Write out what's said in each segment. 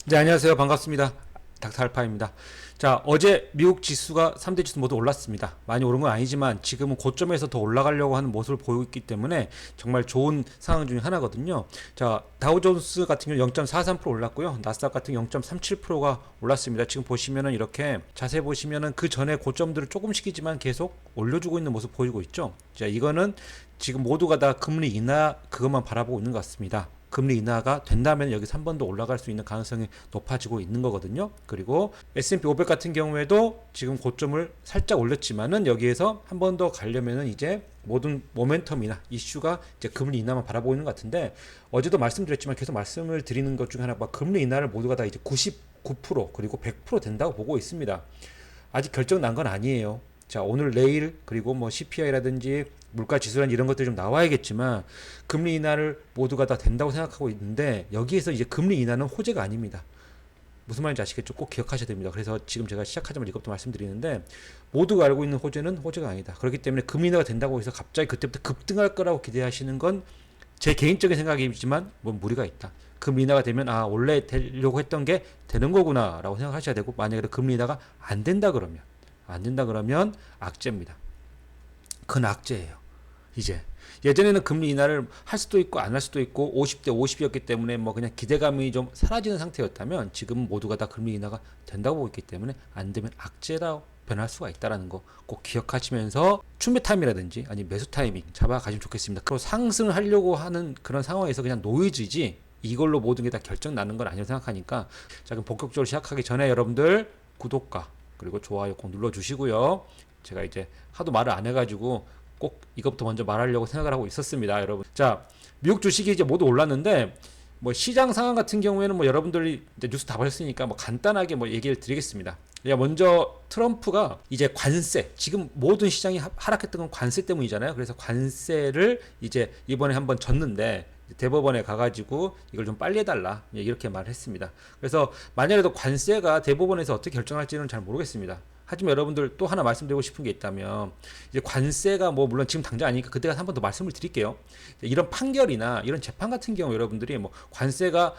네, 안녕하세요. 반갑습니다. 닥터 알파입니다. 자, 어제 미국 지수가 3대 지수 모두 올랐습니다. 많이 오른 건 아니지만 지금은 고점에서 더 올라가려고 하는 모습을 보이고 있기 때문에 정말 좋은 상황 중에 하나거든요. 자, 다우존스 같은 경우 0.43% 올랐고요. 나스닥 같은 경우 0.37%가 올랐습니다. 지금 보시면은 이렇게 자세히 보시면은 그 전에 고점들을 조금씩이지만 계속 올려주고 있는 모습 보이고 있죠. 자, 이거는 지금 모두가 다 금리 인하 그것만 바라보고 있는 것 같습니다. 금리 인하가 된다면 여기서 한 번 더 올라갈 수 있는 가능성이 높아지고 있는 거거든요. 그리고 S&P 500 같은 경우에도 지금 고점을 살짝 올렸지만은 여기에서 한 번 더 가려면은 이제 모든 모멘텀이나 이슈가 이제 금리 인하만 바라보고 있는 것 같은데, 어제도 말씀드렸지만 계속 말씀을 드리는 것 중에 하나가 금리 인하를 모두가 다 이제 99% 그리고 100% 된다고 보고 있습니다. 아직 결정 난 건 아니에요. 자, 오늘 내일 그리고 뭐 CPI라든지 물가 지수란 이런 것들이 좀 나와야겠지만 금리 인하를 모두가 다 된다고 생각하고 있는데, 여기에서 이제 금리 인하는 호재가 아닙니다. 무슨 말인지 아시겠죠? 꼭 기억하셔야 됩니다. 그래서 지금 제가 시작하자마자 이것도 말씀드리는데, 모두가 알고 있는 호재는 호재가 아니다. 그렇기 때문에 금리 인하가 된다고 해서 갑자기 그때부터 급등할 거라고 기대하시는 건 제 개인적인 생각이지만 뭐 무리가 있다. 금리 인하가 되면 원래 되려고 했던 게 되는 거구나 라고 생각하셔야 되고, 만약에 금리 인하가 안 된다 그러면 악재입니다. 큰 악재예요. 이제 예전에는 금리 인하를 할 수도 있고 안 할 수도 있고 50대 50이었기 때문에 뭐 그냥 기대감이 좀 사라지는 상태였다면, 지금 모두가 다 금리 인하가 된다고 보고 있기 때문에 안 되면 악재라 변할 수가 있다라는 거 꼭 기억하시면서 추매 타임이라든지 아니 매수 타이밍 잡아가시면 좋겠습니다. 그리고 상승을 하려고 하는 그런 상황에서 그냥 노이즈지 이걸로 모든 게 다 결정 나는 건 아니라고 생각하니까, 자, 그럼 본격적으로 시작하기 전에 여러분들 구독과 그리고 좋아요 꼭 눌러주시고요. 제가 이제 하도 말을 안 해가지고 꼭 이것부터 먼저 말하려고 생각을 하고 있었습니다, 여러분. 자, 미국 주식이 이제 모두 올랐는데, 뭐 시장 상황 같은 경우에는 뭐 여러분들이 이제 뉴스 다 보셨으니까 뭐 간단하게 뭐 얘기를 드리겠습니다. 먼저 트럼프가 이제 관세, 지금 모든 시장이 하락했던 건 관세 때문이잖아요. 그래서 관세를 이제 이번에 한번 졌는데 대법원에 가가지고 이걸 좀 빨리 해달라 이렇게 말했습니다. 그래서 만약에도 관세가 대법원에서 어떻게 결정할지는 잘 모르겠습니다. 하지만 여러분들 또 하나 말씀드리고 싶은 게 있다면, 이제 관세가 뭐 물론 지금 당장 아니니까 그때가 한 번 더 말씀을 드릴게요. 이런 판결이나 이런 재판 같은 경우 여러분들이 뭐 관세가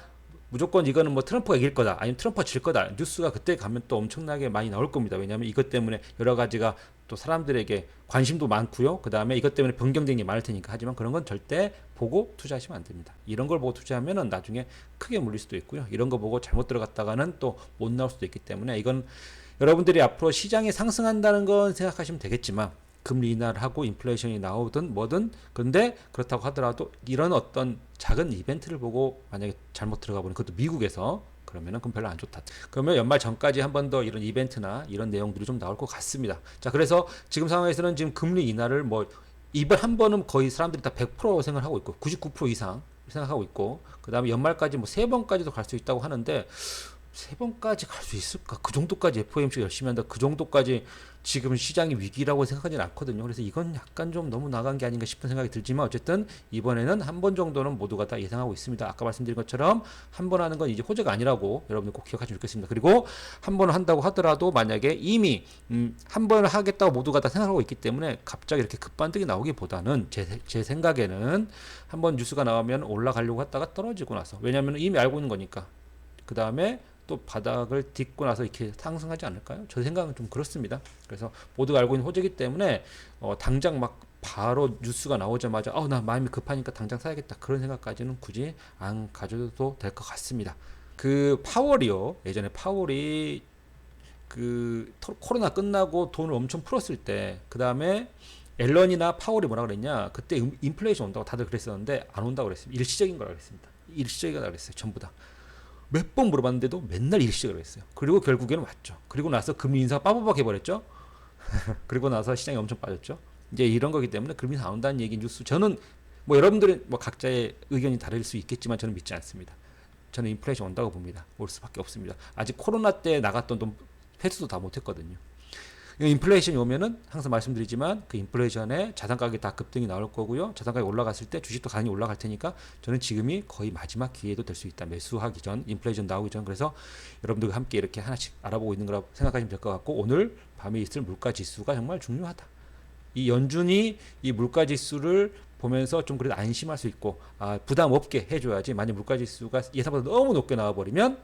무조건 이거는 뭐 트럼프가 이길 거다, 아니면 트럼프가 질 거다, 뉴스가 그때 가면 또 엄청나게 많이 나올 겁니다. 왜냐하면 이것 때문에 여러 가지가 또 사람들에게 관심도 많고요. 그 다음에 이것 때문에 변경쟁이 많을 테니까. 하지만 그런 건 절대 보고 투자하시면 안 됩니다. 이런 걸 보고 투자하면은 나중에 크게 물릴 수도 있고요. 이런 거 보고 잘못 들어갔다가는 또 못 나올 수도 있기 때문에, 이건 여러분들이 앞으로 시장이 상승한다는 건 생각하시면 되겠지만, 금리 인하를 하고 인플레이션이 나오든 뭐든, 근데 그렇다고 하더라도 이런 어떤 작은 이벤트를 보고 만약에 잘못 들어가 보니, 그것도 미국에서, 그러면은 그건 별로 안 좋다. 그러면 연말 전까지 한 번 더 이런 이벤트나 이런 내용들이 좀 나올 것 같습니다. 자, 그래서 지금 상황에서는 지금 금리 인하를 뭐 이번 한 번은 거의 사람들이 다 100% 생각하고 있고 99% 이상 생각하고 있고, 그 다음에 연말까지 뭐 세 번까지도 갈 수 있다고 하는데, 세 번까지 갈 수 있을까? 그 정도까지 FOMC 열심히 한다. 그 정도까지 지금 시장이 위기라고 생각하지는 않거든요. 그래서 이건 약간 좀 너무 나간 게 아닌가 싶은 생각이 들지만, 어쨌든 이번에는 한 번 정도는 모두가 다 예상하고 있습니다. 아까 말씀드린 것처럼 한 번 하는 건 이제 호재가 아니라고 여러분들 꼭 기억하시면 좋겠습니다. 그리고 한 번 한다고 하더라도 만약에 이미 한 번 하겠다고 모두가 다 생각하고 있기 때문에 갑자기 이렇게 급반등이 나오기보다는 제 생각에는 한 번 뉴스가 나오면 올라가려고 했다가 떨어지고 나서, 왜냐하면 이미 알고 있는 거니까 그 다음에 또 바닥을 딛고 나서 이렇게 상승하지 않을까요? 저 생각은 좀 그렇습니다. 그래서 모두가 알고 있는 호재이기 때문에 당장 막 바로 뉴스가 나오자마자 나 마음이 급하니까 당장 사야겠다, 그런 생각까지는 굳이 안 가져도 될 것 같습니다. 그 파월이요, 예전에 파월이 그 코로나 끝나고 돈을 엄청 풀었을 때, 그 다음에 앨런이나 파월이 뭐라 그랬냐, 그때 인플레이션 온다고 다들 그랬었는데 안 온다고 그랬습니다. 일시적인 거라고 그랬습니다. 일시적이라고 그랬어요, 전부 다. 몇 번 물어봤는데도 맨날 일시적으로 했어요. 그리고 결국에는 왔죠. 그리고 나서 금리 인사가 빠바박 해버렸죠. 그리고 나서 시장이 엄청 빠졌죠. 이제 이런 거기 때문에 금리 인사 안 온다는 얘기 뉴스, 저는 뭐 여러분들은 뭐 각자의 의견이 다를 수 있겠지만 저는 믿지 않습니다. 저는 인플레이션 온다고 봅니다. 올 수밖에 없습니다. 아직 코로나 때 나갔던 돈 회수도 다 못했거든요. 인플레이션이 오면은 항상 말씀드리지만 그 인플레이션에 자산 가격이 다 급등이 나올 거고요. 자산 가격이 올라갔을 때 주식도 당연히 올라갈 테니까, 저는 지금이 거의 마지막 기회도 될 수 있다. 매수하기 전, 인플레이션 나오기 전. 그래서 여러분들과 함께 이렇게 하나씩 알아보고 있는 거라고 생각하시면 될 것 같고, 오늘 밤에 있을 물가 지수가 정말 중요하다. 이 연준이 이 물가 지수를 보면서 좀 그래도 안심할 수 있고, 부담 없게 해줘야지. 만약 물가 지수가 예상보다 너무 높게 나와버리면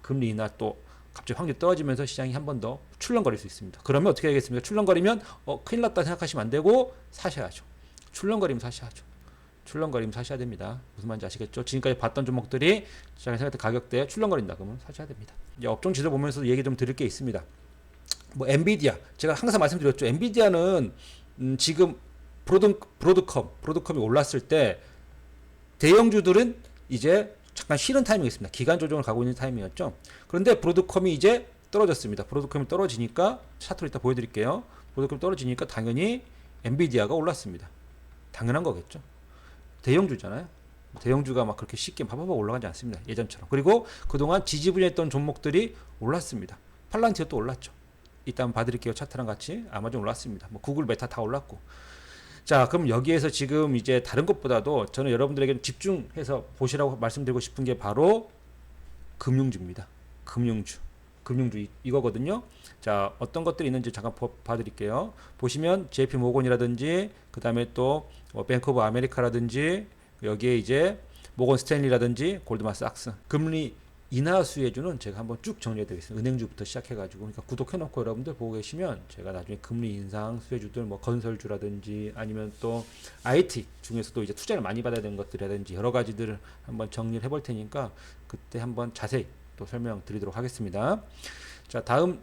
금리 인하 또 갑자기 확률이 떨어지면서 시장이 한 번 더 출렁거릴 수 있습니다. 그러면 어떻게 하겠습니까? 출렁거리면 큰일 났다 생각하시면 안 되고 사셔야죠. 출렁거리면 사셔야죠. 출렁거리면 사셔야 됩니다. 무슨 말인지 아시겠죠? 지금까지 봤던 종목들이 시장에 생각할 때 가격대에 출렁거린다 그러면 사셔야 됩니다. 이제 업종 지수 보면서 얘기 좀 드릴 게 있습니다. 뭐 엔비디아 제가 항상 말씀드렸죠. 엔비디아는 지금 브로드컴이 올랐을 때 대형주들은 이제 잠깐 쉬는 타이밍이었습니다. 기간 조정을 가고 있는 타이밍이었죠. 그런데 브로드컴이 이제 떨어졌습니다. 브로드컴이 떨어지니까 차트로 이따 보여드릴게요. 브로드컴이 떨어지니까 당연히 엔비디아가 올랐습니다. 당연한 거겠죠. 대형주잖아요. 대형주가 막 그렇게 쉽게 파파파 올라가지 않습니다. 예전처럼. 그리고 그동안 지지부진했던 종목들이 올랐습니다. 팔란티어 또 올랐죠. 이따 한번 봐드릴게요. 차트랑 같이. 아마존 올랐습니다. 뭐 구글, 메타 다 올랐고. 자, 그럼 여기에서 지금 이제 다른 것보다도 저는 여러분들에게 집중해서 보시라고 말씀드리고 싶은 게 바로 금융주입니다. 금융주 이거거든요. 자, 어떤 것들이 있는지 잠깐 봐드릴게요. 보시면 JP 모건이라든지 그 다음에 또 뱅크 오브 아메리카라든지 여기에 이제 모건 스탠리라든지 골드만삭스 금리 인하 수혜주는 제가 한번 쭉 정리해드리겠습니다. 은행주부터 시작해가지고 그러니까 구독해놓고 여러분들 보고 계시면 제가 나중에 금리 인상 수혜주들 뭐 건설주라든지 아니면 또 IT 중에서도 이제 투자를 많이 받아야 되는 것들이라든지 여러 가지들을 한번 정리를 해볼 테니까 그때 한번 자세히 또 설명드리도록 하겠습니다. 자, 다음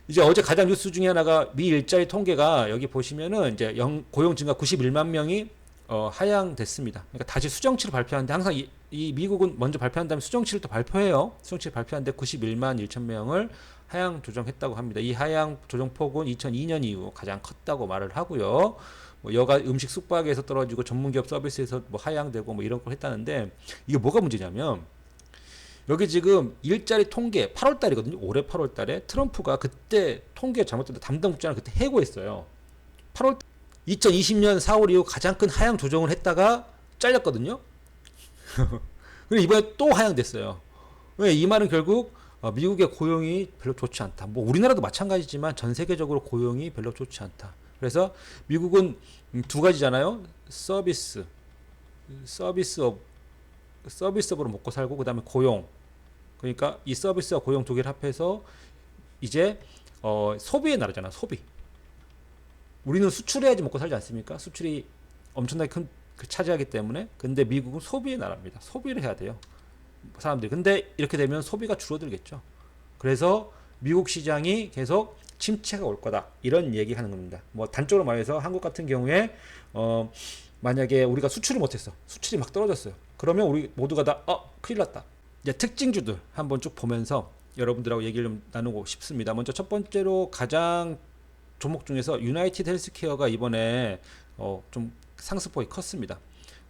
이제 어제 가장 뉴스 중에 하나가 미 일자리 통계가 여기 보시면은 이제 고용 증가 91만 명이 하향됐습니다. 그러니까 다시 수정치를 발표하는데 항상 이 미국은 먼저 발표한 다음에 수정치를 또 발표해요. 수정치를 발표하는데 91만 1천 명을 하향 조정했다고 합니다. 이 하향 조정폭은 2002년 이후 가장 컸다고 말을 하고요. 뭐 여가 음식 숙박에서 떨어지고 전문기업 서비스에서 뭐 하향되고 뭐 이런 걸 했다는데 이게 뭐가 문제냐면 여기 지금 일자리 통계 8월 달이거든요. 올해 8월 달에 트럼프가 그때 통계 잘못된 담당 국장을 그때 해고했어요. 8월 2020년 4월 이후 가장 큰 하향 조정을 했다가 잘렸거든요. 그리고 이번에 또 하향됐어요. 왜? 이 말은 결국 미국의 고용이 별로 좋지 않다. 뭐 우리나라도 마찬가지지만 전 세계적으로 고용이 별로 좋지 않다. 그래서 미국은 두 가지잖아요. 서비스업으로 먹고 살고 그다음에 고용. 그러니까 이 서비스와 고용 두 개를 합해서 이제 소비의 나라잖아. 소비. 우리는 수출해야지 먹고 살지 않습니까? 수출이 엄청나게 큰 차지하기 때문에. 근데 미국은 소비의 나라입니다. 소비를 해야 돼요. 사람들이. 근데 이렇게 되면 소비가 줄어들겠죠. 그래서 미국 시장이 계속 침체가 올 거다. 이런 얘기하는 겁니다. 뭐 단적으로 말해서 한국 같은 경우에 만약에 우리가 수출을 못했어. 수출이 막 떨어졌어요. 그러면 우리 모두가 다 큰일 났다. 이제 특징주들 한번 쭉 보면서 여러분들하고 얘기를 좀 나누고 싶습니다. 먼저 첫 번째로 가장 종목 중에서 유나이티드 헬스케어가 이번에 좀 상승폭이 컸습니다.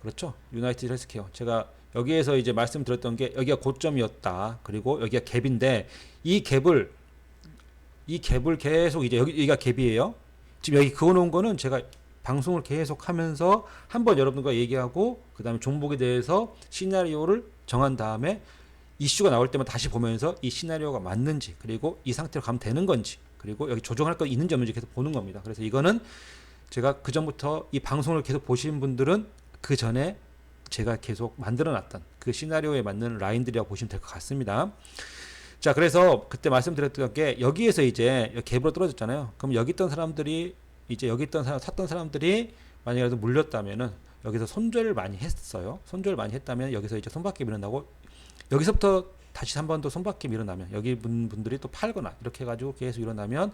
그렇죠? 유나이티드 헬스케어. 제가 여기에서 이제 말씀드렸던 게 여기가 고점이었다. 그리고 여기가 갭인데 이 갭을 계속 이제 여기가 갭이에요. 지금 여기 그어놓은 거는 제가 방송을 계속 하면서 한번 여러분과 얘기하고 그 다음에 종목에 대해서 시나리오를 정한 다음에 이슈가 나올 때만 다시 보면서 이 시나리오가 맞는지 그리고 이 상태로 가면 되는 건지 그리고 여기 조정할 거 있는지 없는지 계속 보는 겁니다. 그래서 이거는 제가 그 전부터 이 방송을 계속 보시는 분들은 그 전에 제가 계속 만들어 놨던 그 시나리오에 맞는 라인들이라고 보시면 될 것 같습니다. 자, 그래서 그때 말씀드렸던 게 여기에서 이제 갭으로 떨어졌잖아요. 그럼 여기 있던 사람들이 이제 여기 있던 샀던 사람들이 만약에 물렸다면은 여기서 손절을 많이 했어요. 손절을 많이 했다면 여기서 이제 손바퀴 밀어나고 여기서부터 다시 한 번 더 손바퀴 밀어나면 여기 분들이 또 팔거나 이렇게 해가지고 계속 일어나면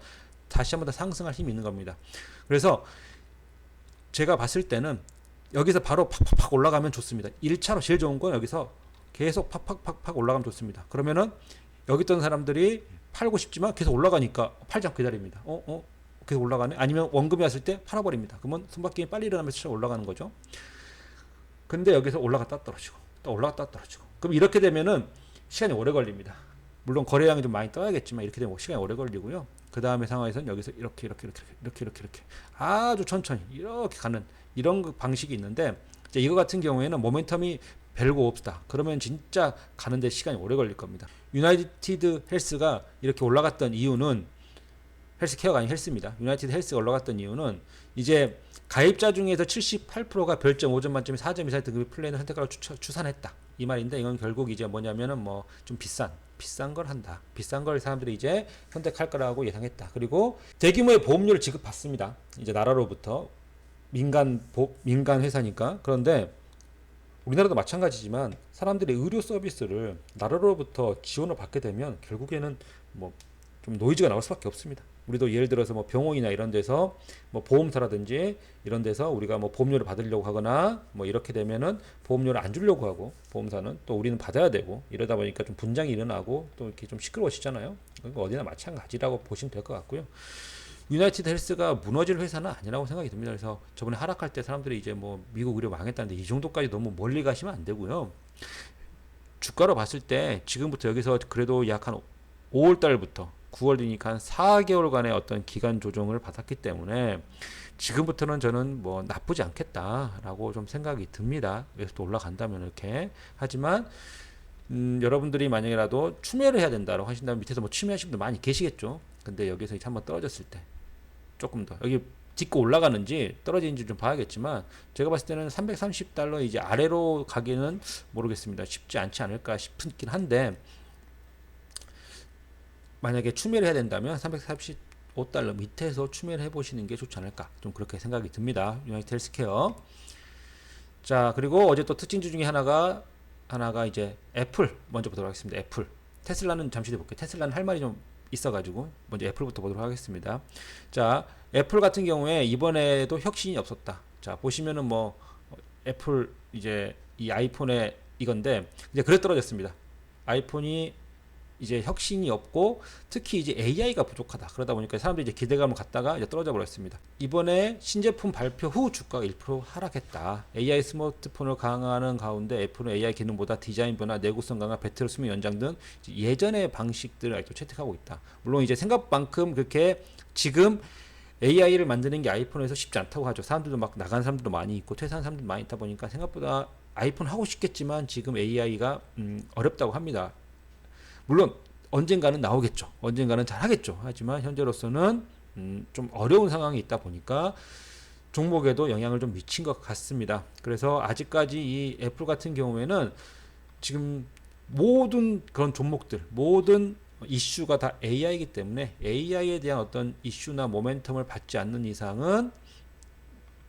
다시 한 번 더 상승할 힘이 있는 겁니다. 그래서 제가 봤을 때는 여기서 바로 팍팍팍 올라가면 좋습니다. 1차로 제일 좋은 건 여기서 계속 팍팍팍팍 올라가면 좋습니다. 그러면은 여기 있던 사람들이 팔고 싶지만 계속 올라가니까 팔지 않고 기다립니다. 계속 올라가네. 아니면 원금이 왔을 때 팔아버립니다. 그러면 손바뀜이 빨리 일어나면서 올라가는 거죠. 근데 여기서 올라갔다 떨어지고 또 올라갔다 떨어지고 그럼 이렇게 되면은 시간이 오래 걸립니다. 물론 거래량이 좀 많이 떠야겠지만 이렇게 되면 시간이 오래 걸리고요. 그 다음에 상황에서는 여기서 이렇게 아주 천천히 이렇게 가는 이런 방식이 있는데 이제 이거 같은 경우에는 모멘텀이 별거 없다. 그러면 진짜 가는데 시간이 오래 걸릴 겁니다. 유나이티드 헬스가 이렇게 올라갔던 이유는 헬스케어가 아닌 헬스입니다. 유나이티드 헬스가 올라갔던 이유는 이제 가입자 중에서 78%가 별점 5점 만점에 4점 이상의 등급의 플랜을 선택하라고 추산했다. 이 말인데 이건 결국 이제 뭐냐면은 뭐 좀 비싼 걸 한다. 비싼 걸 사람들이 이제 선택할 거라고 예상했다. 그리고 대규모의 보험료를 지급받습니다. 이제 나라로부터 민간 회사니까. 그런데 우리나라도 마찬가지지만 사람들이 의료 서비스를 나라로부터 지원을 받게 되면 결국에는 뭐 좀 노이즈가 나올 수밖에 없습니다. 우리도 예를 들어서 뭐 병원이나 이런 데서 뭐 보험사라든지 이런 데서 우리가 뭐 보험료를 받으려고 하거나 뭐 이렇게 되면은 보험료를 안 주려고 하고 보험사는 또 우리는 받아야 되고 이러다 보니까 좀 분쟁이 일어나고 또 이렇게 좀 시끄러워지잖아요. 그러니까 어디나 마찬가지라고 보시면 될 것 같고요. 유나이티드 헬스가 무너질 회사는 아니라고 생각이 듭니다. 그래서 저번에 하락할 때 사람들이 이제 뭐 미국 의료 망했다는데 이 정도까지 너무 멀리 가시면 안 되고요. 주가로 봤을 때 지금부터 여기서 그래도 약 한 5월 달부터 9월 되니까 한 4개월간의 어떤 기간 조정을 받았기 때문에 지금부터는 저는 뭐 나쁘지 않겠다라고 좀 생각이 듭니다. 여기서 또 올라간다면 이렇게. 하지만 여러분들이 만약에라도 추매를 해야 된다고 하신다면 밑에서 뭐 추매하시는 분들 많이 계시겠죠. 근데 여기서 이제 한번 떨어졌을 때 조금 더 여기 딛고 올라가는지 떨어지는지 좀 봐야겠지만 제가 봤을 때는 330달러 이제 아래로 가기는 모르겠습니다. 쉽지 않지 않을까 싶긴 한데 만약에 추매를 해야 된다면 335달러 밑에서 추매를 해보시는 게 좋지 않을까 좀 그렇게 생각이 듭니다. 유나이티드 헬스케어. 자, 그리고 어제 또 특징주 중에 하나가 이제 애플 먼저 보도록 하겠습니다. 애플. 테슬라는 잠시 뒤에 볼게요. 테슬라는 할 말이 좀 있어가지고 먼저 애플부터 보도록 하겠습니다. 자, 애플 같은 경우에 이번에도 혁신이 없었다. 자, 보시면은 뭐 애플 이제 이 아이폰의 이건데 이제 그래 떨어졌습니다. 아이폰이 이제 혁신이 없고 특히 이제 AI가 부족하다. 그러다 보니까 사람들이 이제 기대감을 갖다가 이제 떨어져 버렸습니다. 이번에 신제품 발표 후 주가가 1% 하락했다. AI 스마트폰을 강화하는 가운데 애플은 AI 기능보다 디자인 변화, 내구성 강화, 배터리 수명 연장 등 예전의 방식들을 아직도 채택하고 있다. 물론 이제 생각만큼 그렇게 지금 AI를 만드는 게 아이폰에서 쉽지 않다고 하죠. 사람들도 막 나간 사람들도 많이 있고 퇴사한 사람들도 많이 있다 보니까 생각보다 아이폰 하고 싶겠지만 지금 AI가 어렵다고 합니다. 물론 언젠가는 나오겠죠. 언젠가는 잘 하겠죠. 하지만 현재로서는 좀 어려운 상황이 있다 보니까 종목에도 영향을 좀 미친 것 같습니다. 그래서 아직까지 이 애플 같은 경우에는 지금 모든 그런 종목들, 모든 이슈가 다 AI이기 때문에 AI에 대한 어떤 이슈나 모멘텀을 받지 않는 이상은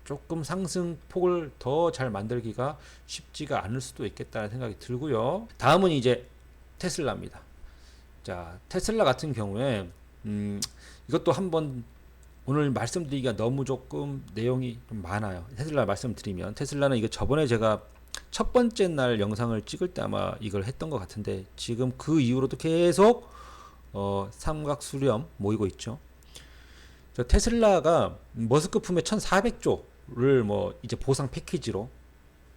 조금 상승폭을 더 잘 만들기가 쉽지가 않을 수도 있겠다는 생각이 들고요. 다음은 이제 테슬라입니다. 자, 테슬라 같은 경우에 이것도 한번 오늘 말씀드리기가 너무 조금 내용이 좀 많아요. 테슬라 말씀드리면 테슬라는 이거 저번에 제가 첫 번째 날 영상을 찍을 때 아마 이걸 했던 것 같은데 지금 그 이후로도 계속 삼각수렴 모이고 있죠. 테슬라가 머스크 품에 1,400조를 뭐 이제 보상 패키지로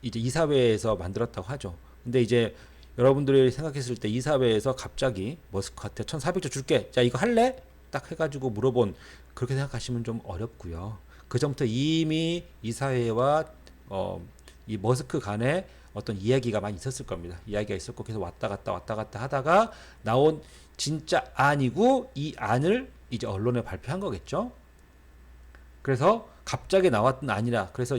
이제 이사회에서 만들었다고 하죠. 근데 이제 여러분들이 생각했을 때 이사회에서 갑자기 머스크한테 1,400조 줄게. 자, 이거 할래? 딱 해가지고 물어본 그렇게 생각하시면 좀 어렵고요. 그 전부터 이미 이사회와 이 머스크 간에 어떤 이야기가 많이 있었을 겁니다. 이야기가 있었고 계속 왔다 갔다 하다가 나온 진짜 안이고 이 안을 이제 언론에 발표한 거겠죠. 그래서 갑자기 나왔던 안이라 그래서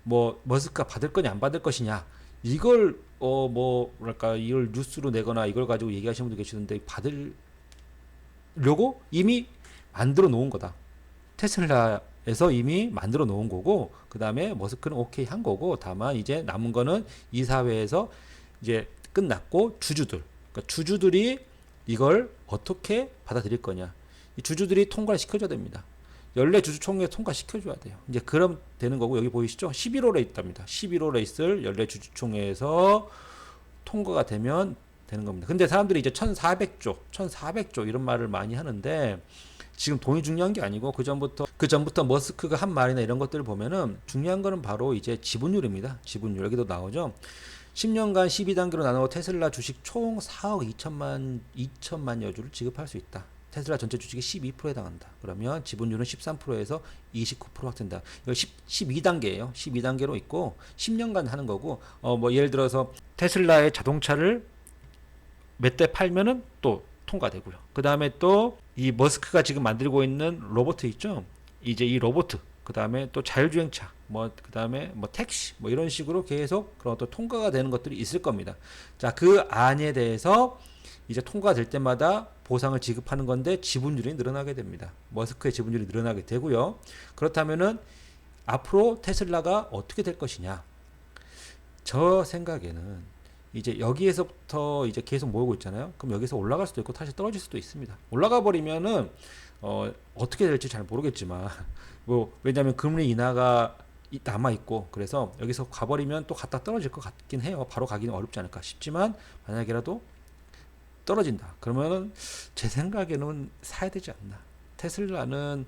뭐 머스크가 받을 거냐 안 받을 것이냐 이걸 뭐랄까 이걸 뉴스로 내거나 이걸 가지고 얘기하시는 분도 계시는데 받으려고 이미 만들어 놓은 거다. 테슬라에서 이미 만들어 놓은 거고 그 다음에 머스크는 오케이 한 거고 다만 이제 남은 거는 이사회에서 이제 끝났고 그러니까 주주들이 이걸 어떻게 받아들일 거냐 이 주주들이 통과를 시켜줘야 됩니다. 연례 주주총회 통과시켜줘야 돼요. 이제 그럼 되는 거고 여기 보이시죠? 11월에 있답니다. 11월에 있을 연례 주주총회에서 통과가 되면 되는 겁니다. 근데 사람들이 이제 1,400조 이런 말을 많이 하는데 지금 돈이 중요한 게 아니고 그 전부터 머스크가 한 말이나 이런 것들을 보면은 중요한 거는 바로 이제 지분율입니다. 지분율 여기도 나오죠. 10년간 12단계로 나누어 테슬라 주식 총 4억 2천만여 주를 지급할 수 있다. 테슬라 전체 주식의 12%에 해당한다. 그러면 지분율은 13%에서 29% 확된다. 이거 12단계예요. 12단계로 있고 10년간 하는 거고 뭐 예를 들어서 테슬라의 자동차를 몇 대 팔면은 또 통과되고요. 그 다음에 또 이 머스크가 지금 만들고 있는 로봇 있죠. 이제 이 로봇 그다음에 또 자율주행차, 뭐 그다음에 뭐 택시, 뭐 이런 식으로 계속 그런 어떤 통과가 되는 것들이 있을 겁니다. 자, 그 안에 대해서 이제 통과될 때마다 보상을 지급하는 건데 지분율이 늘어나게 됩니다. 머스크의 지분율이 늘어나게 되고요. 그렇다면은 앞으로 테슬라가 어떻게 될 것이냐? 저 생각에는 이제 여기에서부터 이제 계속 모으고 있잖아요. 그럼 여기서 올라갈 수도 있고 다시 떨어질 수도 있습니다. 올라가 버리면은 어떻게 될지 잘 모르겠지만 뭐 왜냐하면 금리 인하가 남아 있고 그래서 여기서 가버리면 또 갔다 떨어질 것 같긴 해요. 바로 가기는 어렵지 않을까 싶지만 만약에라도 떨어진다. 그러면은 제 생각에는 사야 되지 않나. 테슬라는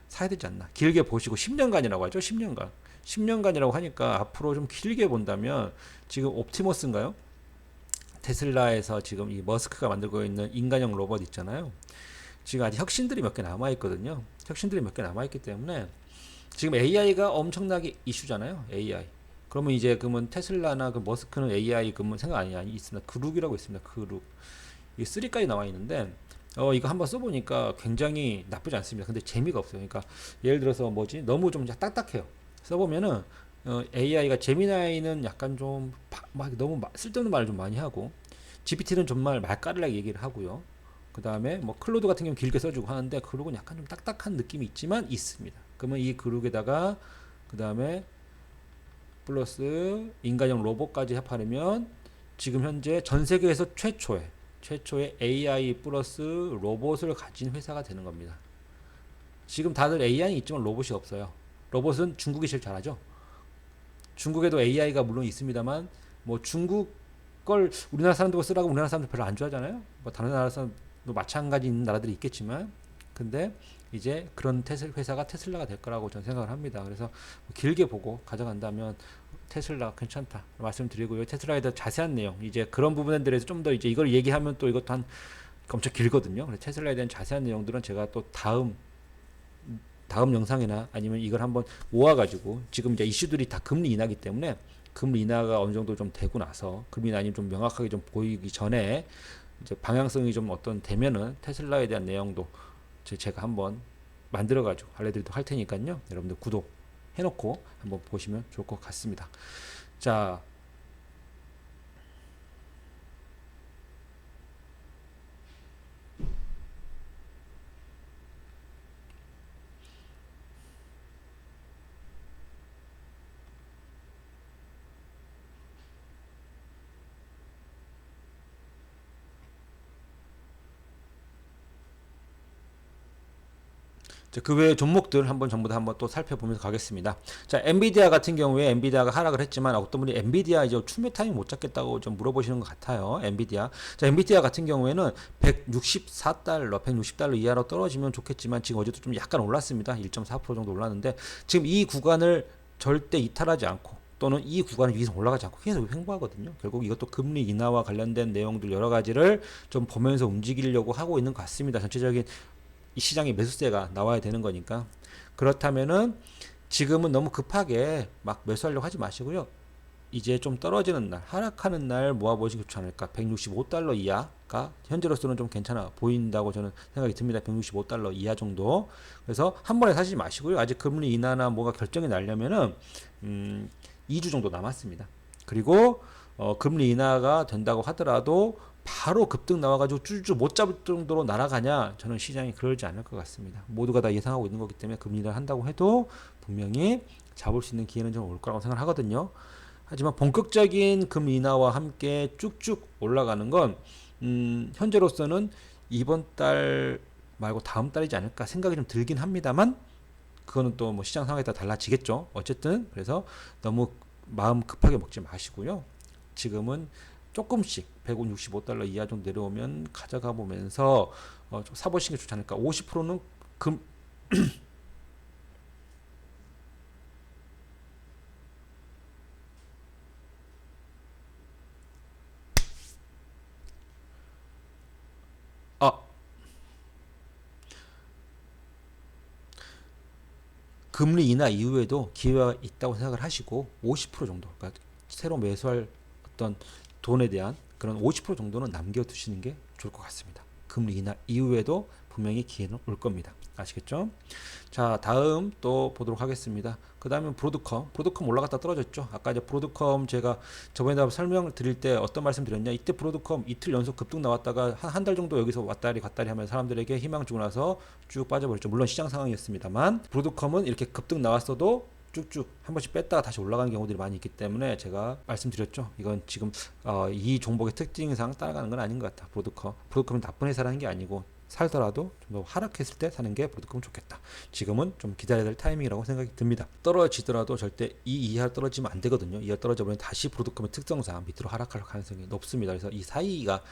사야 되지 않나. 길게 보시고 10년간이라고 하죠. 10년간. 10년간이라고 하니까 앞으로 좀 길게 본다면 지금 옵티머스인가요? 테슬라에서 지금 이 머스크가 만들고 있는 인간형 로봇 있잖아요. 지금 아직 혁신들이 몇 개 남아 있거든요. 혁신들이 몇 개 남아 있기 때문에 지금 AI가 엄청나게 이슈잖아요. AI. 그러면 이제 그러면 테슬라나 그 머스크는 AI 그러면 생각 아니 있습니다. 그룹이라고 있습니다. 그룹. 이 3까지 나와 있는데 이거 한번 써보니까 굉장히 나쁘지 않습니다. 근데 재미가 없어요. 그러니까 예를 들어서 뭐지 너무 좀 딱딱해요. 써보면은 AI가 제미나이는 약간 좀 막 너무 쓸데없는 말을 좀 많이 하고 GPT는 정말 말깔나게 얘기를 하고요. 그 다음에 뭐 클로드 같은 경우는 길게 써주고 하는데 그룹은 약간 좀 딱딱한 느낌이 있지만 있습니다. 그러면 이 그룹에다가 그 다음에 플러스 인간형 로봇까지 합하려면 지금 현재 전 세계에서 최초의 AI 플러스 로봇을 가진 회사가 되는 겁니다. 지금 다들 AI는 있지만 로봇이 없어요. 로봇은 중국이 제일 잘하죠. 중국에도 AI가 물론 있습니다만 뭐 중국 걸 우리나라 사람들 쓰라고 우리나라 사람들 별로 안 좋아하잖아요. 뭐 다른 나라 사람도 마찬가지 있는 나라들이 있겠지만 근데 이제 그런 회사가 테슬라가 될 거라고 저는 생각을 합니다. 그래서 길게 보고 가져간다면 테슬라 괜찮다 말씀드리고요. 테슬라에 대한 자세한 내용 이제 그런 부분에 대해서 좀 더 이제 이걸 얘기하면 또 이것도 한 엄청 길거든요. 그래서 테슬라에 대한 자세한 내용들은 제가 또 다음 영상이나 아니면 이걸 한번 모아가지고 지금 이제 이슈들이 다 금리 인하기 때문에 금리 인하가 어느 정도 좀 되고 나서 금리 인하이 좀 명확하게 좀 보이기 전에 이제 방향성이 좀 어떤 되면은 테슬라에 대한 내용도 제가 한번 만들어가지고 알려드리도록 할 테니까요. 여러분들 구독 해놓고 한번 보시면 좋을 것 같습니다. 자. 그 외의 종목들 한번 전부 다 한번 또 살펴보면서 가겠습니다. 자, 엔비디아 같은 경우에 엔비디아가 하락을 했지만 어떤 분이 엔비디아 이제 추매 타이밍 못 잡겠다고 좀 물어보시는 것 같아요. 엔비디아. 자, 엔비디아 같은 경우에는 164달러, 160달러 이하로 떨어지면 좋겠지만 지금 어제도 좀 약간 올랐습니다. 1.4% 정도 올랐는데 지금 이 구간을 절대 이탈하지 않고 또는 이 구간을 위에서 올라가지 않고 계속 횡보하거든요. 결국 이것도 금리 인하와 관련된 내용들 여러 가지를 좀 보면서 움직이려고 하고 있는 것 같습니다. 전체적인 이 시장에 매수세가 나와야 되는 거니까. 그렇다면은 지금은 너무 급하게 막 매수하려고 하지 마시고요. 이제 좀 떨어지는 날, 하락하는 날 모아보시기 좋지 않을까. 165달러 이하가 현재로서는 좀 괜찮아 보인다고 저는 생각이 듭니다. 165달러 이하 정도. 그래서 한 번에 사시지 마시고요. 아직 금리 인하나 뭐가 결정이 나려면은 2주 정도 남았습니다. 그리고 금리 인하가 된다고 하더라도 바로 급등 나와가지고 쭈쭈 못 잡을 정도로 날아가냐? 저는 시장이 그러지 않을 것 같습니다. 모두가 다 예상하고 있는 거기 때문에 금리 인하를 한다고 해도 분명히 잡을 수 있는 기회는 좀 올 거라고 생각하거든요. 하지만 본격적인 금리 인하와 함께 쭉쭉 올라가는 건 현재로서는 이번 달 말고 다음 달이지 않을까 생각이 좀 들긴 합니다만 그거는 또 뭐 시장 상황에 따라 달라지겠죠. 어쨌든 그래서 너무 마음 급하게 먹지 마시고요. 지금은 조금씩 165달러 이하 정도 내려오면 가져가 보면서 좀 사보시는 게 좋지 않을까. 50%는 금리 인하 이후에도 기회가 있다고 생각을 하시고 50% 정도, 그러니까 새로 매수할 어떤 돈에 대한 그런 50% 정도는 남겨두시는 게 좋을 것 같습니다. 금리 인하 이후에도 분명히 기회는 올 겁니다. 아시겠죠? 자, 다음 또 보도록 하겠습니다. 그 다음에 브로드컴 올라갔다 떨어졌죠. 아까 이제 브로드컴 제가 저번에 설명 드릴 때 어떤 말씀 드렸냐, 이때 브로드컴 이틀 연속 급등 나왔다가 한 달 정도 여기서 왔다리 갔다리 하면서 사람들에게 희망 주고 나서 쭉 빠져버렸죠. 물론 시장 상황이었습니다만, 브로드컴은 이렇게 급등 나왔어도 쭉쭉 한 번씩 뺐다가 다시 올라가는 경우들이 많이 있기 때문에 제가 말씀드렸죠. 이건 지금 이 종목의 특징상 따라가는 건 아닌 것 같다. 브로드컴은 나쁜 회사라는 게 아니고, 살더라도 좀 더 하락했을 때 사는 게 브로드컴은 좋겠다. 지금은 좀 기다려야 될 타이밍이라고 생각이 듭니다. 떨어지더라도 절대 이 이하 떨어지면 안 되거든요. 이하 떨어져버리면 다시 브로드컴의 특성상 밑으로 하락할 가능성이 높습니다. 그래서 이 사이가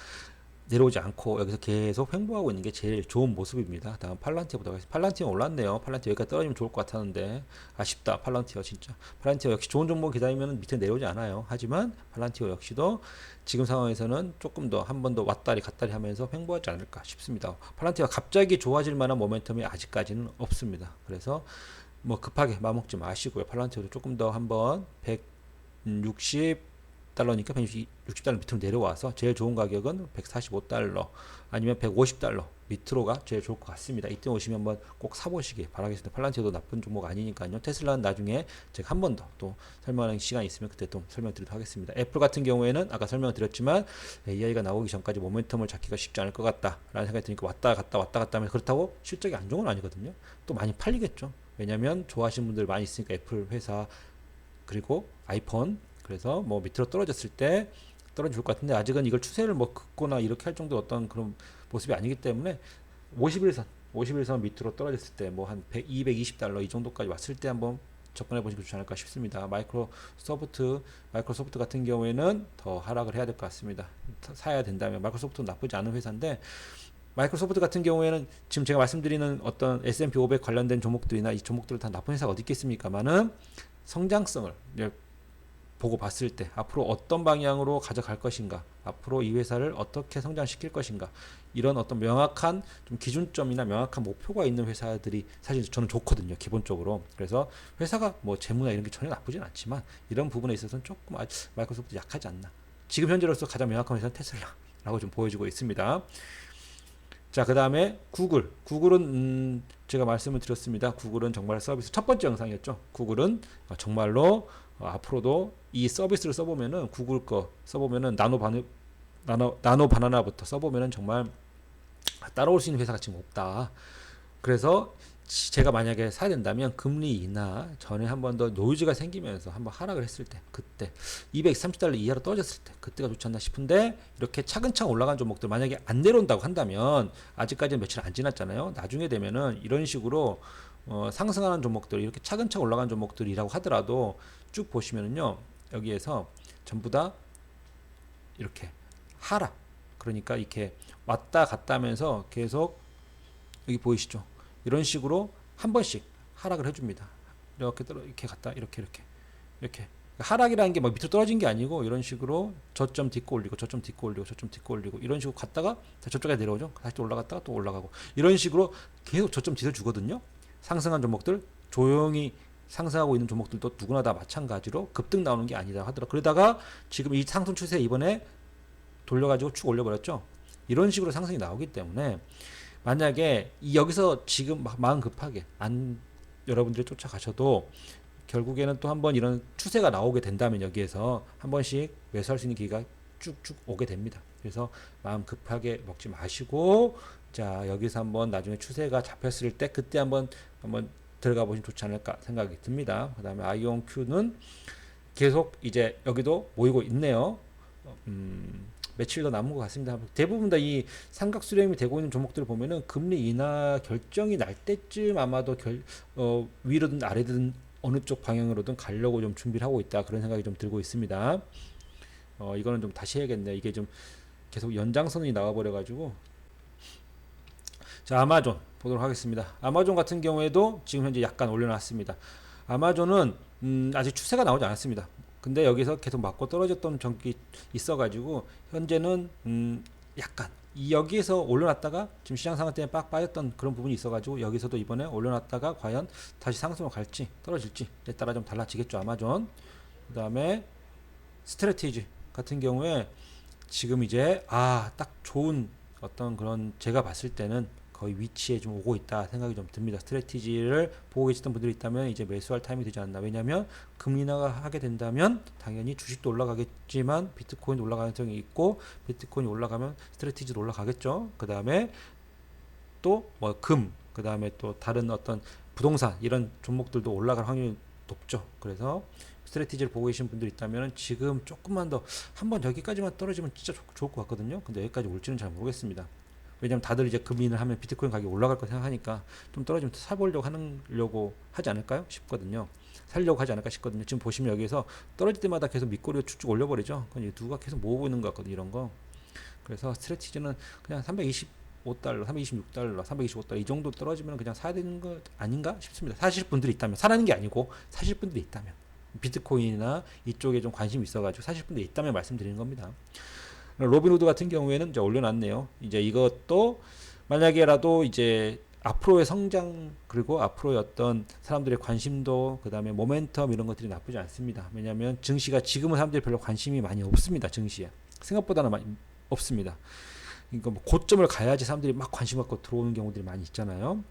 내려오지 않고 여기서 계속 횡보하고 있는 게 제일 좋은 모습입니다. 다음 팔란티어 보도록 하겠습니다. 팔란티어 올랐네요. 팔란티어 여기까지 떨어지면 좋을 것 같았는데 아쉽다. 팔란티어 진짜. 팔란티어 역시 좋은 종목 기다리면 밑에 내려오지 않아요. 하지만 팔란티어 역시도 지금 상황에서는 조금 더 한 번 더 왔다리 갔다리 하면서 횡보하지 않을까 싶습니다. 팔란티어가 갑자기 좋아질 만한 모멘텀이 아직까지는 없습니다. 그래서 뭐 급하게 마음먹지 마시고요. 팔란티어도 조금 더 한번 160달러니까 160달러 밑으로 내려와서 제일 좋은 가격은 145달러 아니면 150달러 밑으로가 제일 좋을 것 같습니다. 이때 오시면 한번 꼭 사보시기 바라겠습니다. 팔란티어도 나쁜 종목 아니니까요. 테슬라는 나중에 제가 한 번 더 또 설명하는 시간이 있으면 그때 또 설명드리도록 하겠습니다. 애플 같은 경우에는 아까 설명을 드렸지만 AI가 나오기 전까지 모멘텀을 잡기가 쉽지 않을 것 같다라는 생각이 드니까 왔다 갔다 하면서, 그렇다고 실적이 안 좋은 건 아니거든요. 또 많이 팔리겠죠. 왜냐하면 좋아하시는 분들 많이 있으니까, 애플 회사 그리고 아이폰. 그래서 뭐 밑으로 떨어졌을 때 떨어질 것 같은데, 아직은 이걸 추세를 뭐 긋거나 이렇게 할 정도 어떤 그런 모습이 아니기 때문에 51선 밑으로 떨어졌을 때 뭐 한 220달러 이 정도까지 왔을 때 한번 접근해 보시면 좋지 않을까 싶습니다. 마이크로소프트 같은 경우에는 더 하락을 해야 될 것 같습니다. 사야 된다면. 마이크로소프트는 나쁘지 않은 회사인데, 마이크로소프트 같은 경우에는 지금 제가 말씀드리는 어떤 S&P 500 관련된 종목들이나 이 종목들 다 나쁜 회사가 어디 있겠습니까만은, 성장성을 보고 봤을 때 앞으로 어떤 방향으로 가져갈 것인가, 앞으로 이 회사를 어떻게 성장시킬 것인가, 이런 어떤 명확한 좀 기준점이나 명확한 목표가 있는 회사들이 사실 저는 좋거든요, 기본적으로. 그래서 회사가 뭐 재무나 이런 게 전혀 나쁘진 않지만, 이런 부분에 있어서는 조금 마이크로소프트 약하지 않나. 지금 현재로서 가장 명확한 회사는 테슬라라고 좀 보여지고 있습니다. 자, 그 다음에 구글은 제가 말씀을 드렸습니다. 구글은 정말 서비스, 첫 번째 영상이었죠. 구글은 정말로 앞으로도 이 서비스를 써보면은, 구글 거 써보면은 나노 바나나부터 써보면은 정말 따라올 수 있는 회사가 지금 없다. 그래서 제가 만약에 사야 된다면 금리 인하 전에 한 번 더 노이즈가 생기면서 한번 하락을 했을 때, 그때 230달러 이하로 떨어졌을 때 그때가 좋지 않나 싶은데, 이렇게 차근차근 올라간 종목들 만약에 안 내려온다고 한다면, 아직까지는 며칠 안 지났잖아요. 나중에 되면은 이런 식으로 상승하는 종목들, 이렇게 차근차근 올라간 종목들이라고 하더라도 쭉 보시면은요, 여기에서 전부 다 이렇게 하락, 그러니까 이렇게 왔다 갔다 하면서 계속, 여기 보이시죠? 이런 식으로 한 번씩 하락을 해줍니다. 이렇게 갔다 이렇게 하락이라는 게 막 밑으로 떨어진 게 아니고, 이런 식으로 저점 딛고 올리고 저점 딛고 올리고 저점 딛고 올리고 이런 식으로 갔다가 저쪽에 내려오죠. 다시 또 올라갔다가 또 올라가고, 이런 식으로 계속 저점 딛어 주거든요. 상승한 종목들, 조용히 상승하고 있는 종목들도 누구나 다 마찬가지로 급등 나오는 게 아니다 하더라. 그러다가 지금 이 상승 추세 이번에 돌려가지고 쭉 올려버렸죠. 이런 식으로 상승이 나오기 때문에, 만약에 여기서 지금 마음 급하게 여러분들이 쫓아가셔도 결국에는 또 한번 이런 추세가 나오게 된다면, 여기에서 한 번씩 매수할 수 있는 기회가 쭉쭉 오게 됩니다. 그래서 마음 급하게 먹지 마시고, 자, 여기서 한번 나중에 추세가 잡혔을 때 그때 한번 들어가 보시면 좋지 않을까 생각이 듭니다. 그 다음에 아이온큐는 계속 이제 여기도 모이고 있네요. 며칠 더 남은 것 같습니다. 대부분 다 이 삼각수렴이 되고 있는 종목들을 보면은 금리 인하 결정이 날 때쯤 아마도 위로든 아래든 어느 쪽 방향으로든 가려고 좀 준비를 하고 있다, 그런 생각이 좀 들고 있습니다. 이거는 좀 다시 해야겠네. 이게 좀 계속 연장선이 나와버려가지고. 자, 아마존 보도록 하겠습니다. 아마존 같은 경우에도 지금 현재 약간 올려놨습니다. 아마존은 아직 추세가 나오지 않았습니다. 근데 여기서 계속 맞고 떨어졌던 적이 있어가지고, 현재는 약간 여기에서 올려놨다가 지금 시장 상황 때문에 빡 빠졌던 그런 부분이 있어가지고, 여기서도 이번에 올려놨다가 과연 다시 상승으로 갈지 떨어질지에 따라 좀 달라지겠죠, 아마존. 그 다음에 스트래티지 같은 경우에 지금 이제 딱 좋은 어떤 그런 제가 봤을 때는 거의 위치에 좀 오고 있다 생각이 좀 듭니다. 스트래티지를 보고 계시던 분들이 있다면 이제 매수할 타임이 되지 않나. 왜냐하면 금리 인하가 하게 된다면 당연히 주식도 올라가겠지만 비트코인도 올라갈 가능성이 있고, 비트코인이 올라가면 스트래티지도 올라가겠죠. 그 다음에 또 뭐 그 다음에 또 다른 어떤 부동산 이런 종목들도 올라갈 확률이 높죠. 그래서 스트래티지를 보고 계신 분들 있다면 지금 조금만 더 한번 여기까지만 떨어지면 진짜 좋을 것 같거든요. 근데 여기까지 올지는 잘 모르겠습니다. 왜냐면 다들 이제 금리를 하면 비트코인 가격이 올라갈 거 생각하니까 좀 떨어지면 사보려고 하지 않을까요 싶거든요. 살려고 하지 않을까 싶거든요. 지금 보시면 여기에서 떨어질 때마다 계속 밑꼬리를 쭉쭉 올려버리죠. 그건 누가 계속 모으고 있는 것 같거든요. 이런 거. 그래서 스트래티지는 그냥 325달러, 326달러, 325달러 이 정도 떨어지면 그냥 사야 되는 거 아닌가 싶습니다. 사실 분들이 있다면, 사라는 게 아니고 사실 분들이 있다면, 비트코인이나 이쪽에 좀 관심이 있어가지고 사실 분들이 있다면 말씀드리는 겁니다. 로빈후드 같은 경우에는 이제 올려놨네요. 이제 이것도 만약에라도 이제 앞으로의 성장 그리고 앞으로의 어떤 사람들의 관심도 그 다음에 모멘텀 이런 것들이 나쁘지 않습니다. 왜냐하면 증시가 지금은 사람들이 별로 관심이 많이 없습니다. 증시에 생각보다는 많이 없습니다. 그러니까 뭐 고점을 가야지 사람들이 막 관심 갖고 들어오는 경우들이 많이 있잖아요.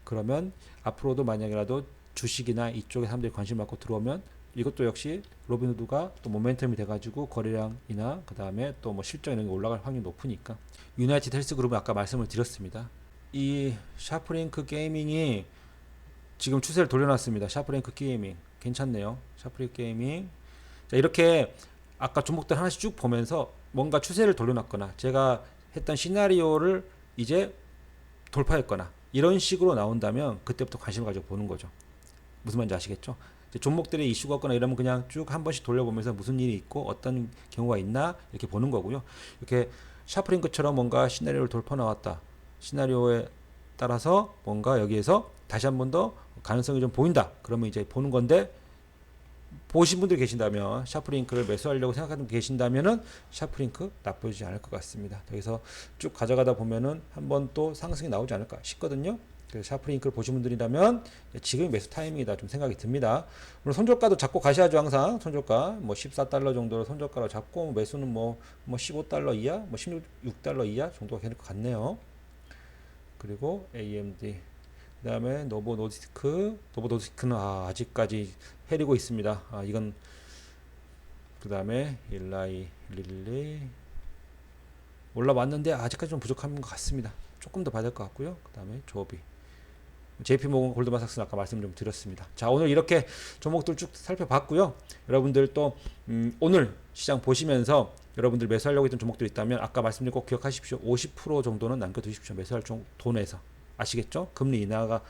그러면 앞으로도 만약에라도 주식이나 이쪽에 사람들이 관심 갖고 들어오면 이것도 역시 로빈후드가 또 모멘텀이 돼가지고 거래량이나 그 다음에 또 뭐 실적 이런 게 올라갈 확률이 높으니까. 유나이티드 헬스그룹은 아까 말씀을 드렸습니다. 이 샤프링크 게이밍이 지금 추세를 돌려놨습니다. 샤프링크 게이밍 괜찮네요. 샤프링크 게이밍. 자, 이렇게 아까 종목들 하나씩 쭉 보면서 뭔가 추세를 돌려놨거나 제가 했던 시나리오를 이제 돌파했거나 이런 식으로 나온다면 그때부터 관심을 가지고 보는 거죠. 무슨 말인지 아시겠죠? 종목들의 이슈가 없거나 이러면 그냥 쭉 한 번씩 돌려보면서 무슨 일이 있고 어떤 경우가 있나 이렇게 보는 거고요. 이렇게 샤프링크처럼 뭔가 시나리오를 돌파 나왔다. 시나리오에 따라서 뭔가 여기에서 다시 한 번 더 가능성이 좀 보인다. 그러면 이제 보는 건데, 보신 분들 계신다면 샤프링크를 매수하려고 생각하는 분 계신다면은 샤프링크 나쁘지 않을 것 같습니다. 여기서 쭉 가져가다 보면은 한 번 또 상승이 나오지 않을까 싶거든요. 그래서 샤프링크를 보신 분들이라면 지금이 매수 타이밍이다 좀 생각이 듭니다. 물론 손절가도 잡고 가셔야죠. 항상 손절가 뭐 14달러 정도로 손절가로 잡고 매수는 뭐 15달러 이하, 뭐 16달러 이하 정도가 괜찮을 것 같네요. 그리고 AMD, 그 다음에 노보노디스크는 아직까지 헤리고 있습니다. 이건 그 다음에 일라이 릴리 올라왔는데 아직까지 좀 부족한 것 같습니다. 조금 더 봐야 될 것 같고요. 그 다음에 조비, JP모건, 골드만삭스는 아까 말씀 좀 드렸습니다. 자, 오늘 이렇게 종목들 쭉 살펴봤고요. 여러분들 또 오늘 시장 보시면서 여러분들 매수하려고 했던 종목들이 있다면 아까 말씀드린 꼭 기억하십시오. 50% 정도는 남겨두십시오. 매수할 돈에서. 아시겠죠? 금리 인하가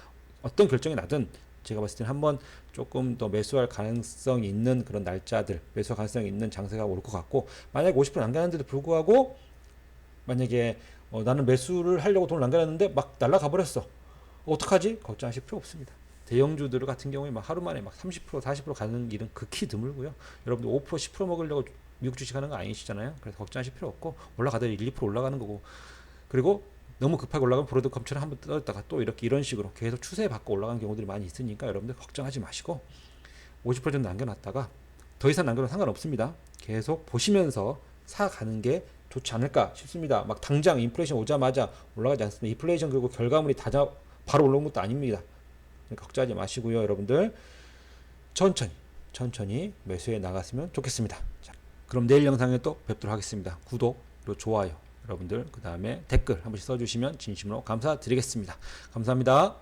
어떤 결정이 나든 제가 봤을 때는 한번 조금 더 매수할 가능성이 있는 그런 날짜들, 매수할 가능성이 있는 장세가 올 것 같고, 만약에 50% 남겨놨는데도 불구하고 만약에 나는 매수를 하려고 돈을 남겨놨는데 막 날아가 버렸어. 어떡하지? 걱정하실 필요 없습니다. 대형주들 같은 경우에 막 하루 만에 막 30% 40% 가는 일은 극히 드물고요. 여러분들 5% 10% 먹으려고 미국 주식 하는 거 아니시잖아요. 그래서 걱정하실 필요 없고, 올라가다 1, 2% 올라가는 거고, 그리고 너무 급하게 올라가면 브로드컴처럼 한번 떨어졌다가 또 이런 식으로 계속 추세 받고 올라가는 경우들이 많이 있으니까 여러분들 걱정하지 마시고 50% 정도 남겨놨다가 더 이상 남겨도 상관없습니다. 계속 보시면서 사가는 게 좋지 않을까 싶습니다. 막 당장 인플레이션 오자마자 올라가지 않습니다. 인플레이션 그리고 결과물이 바로 올라온 것도 아닙니다. 걱정하지 마시고요. 여러분들 천천히 매수해 나갔으면 좋겠습니다. 자, 그럼 내일 영상에 또 뵙도록 하겠습니다. 구독 그리고 좋아요 여러분들, 그 다음에 댓글 한 번씩 써주시면 진심으로 감사드리겠습니다. 감사합니다.